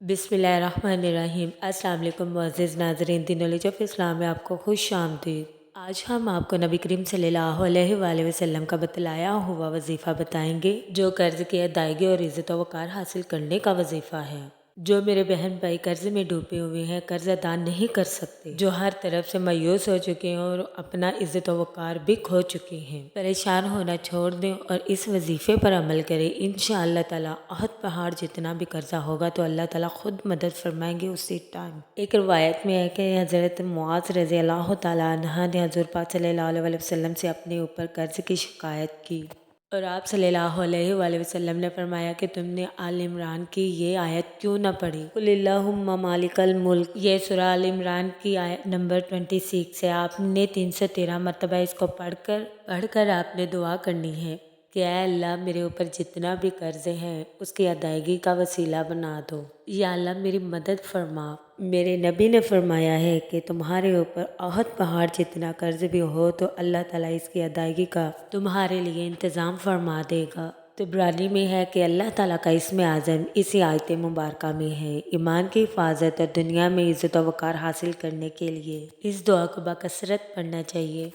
बिस्मिल्लाहिर्रहमानिर्रहीम। अस्सलाम वालेकुम मुअज़्ज़िज़ नाज़रीन, दी नॉलेज ऑफ इस्लाम में आपको खुश आमदीद। आज हम आपको नबी करीम सल्लल्लाहु अलैहि वसल्लम का बतलाया हुआ वजीफ़ा बताएंगे जो कर्ज़ की अदायगी और इज़्ज़त व वक़ार हासिल करने का वजीफ़ा है। जो मेरे बहन भाई कर्ज में डूबे हुए हैं, कर्ज अदा नहीं कर सकते, जो हर तरफ से मायूस हो चुके हैं और अपना इज़्ज़त व वक़ार भी खो चुके हैं, परेशान होना छोड़ दें और इस वजीफ़े पर अमल करें। इंशाअल्लाह ताला अहद पहाड़ जितना भी कर्जा होगा तो अल्लाह ताला खुद मदद फरमाएंगे उसी टाइम। एक रवायत में है कि हज़रत मुआज़ रज़ी अल्लाह ताला अन्हा ने हज़ूर पाक सल्लल्लाहु अलैहि वसल्लम से अपने ऊपर कर्ज की शिकायत की और आप सल्लल्लाहु अलैहि वसल्लम ने फरमाया कि तुमने आल इमरान की ये आयत क्यों न पढ़ी, कुलिल्लाहुम्मा मालिकल मुल्क। ये सूरह आल इमरान की आयत नंबर 26 है। आपने 313 मरतबा इसको पढ़कर आपने दुआ करनी है कि ऐ अल्लाह मेरे ऊपर जितना भी कर्ज है उसकी अदायगी का वसीला बना दो। या अल्लाह मेरी मदद फरमा। मेरे नबी ने फरमाया है कि तुम्हारे ऊपर अहद पहाड़ जितना कर्ज भी हो तो अल्लाह ताला इसकी अदायगी का तुम्हारे लिए इंतज़ाम फरमा देगा। तिब्रानी में है कि अल्लाह ताला का इसमें आज़म इसी आयत मुबारक में है। ईमान की हिफाजत और दुनिया में इज़्ज़त व वक़ार हासिल करने के लिए इस दुआ को बकसरत पढ़ना चाहिए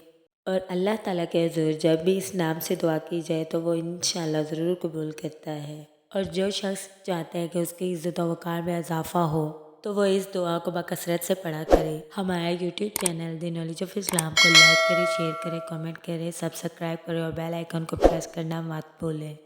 और अल्लाह ताला के हुज़ूर जब भी इस नाम से दुआ की जाए तो वो इंशाअल्लाह ज़रूर कबूल करता है। और जो शख्स चाहता है कि उसकी इज़्ज़त व वक़ार में इजाफ़ा हो तो वो इस दुआ को बकसरत से पढ़ा करे। हमारा YouTube channel the knowledge of Islam को लाइक करें, शेयर करें, कमेंट करें, सब्सक्राइब करें और बेल आइकन को प्रेस करना मत भूलें।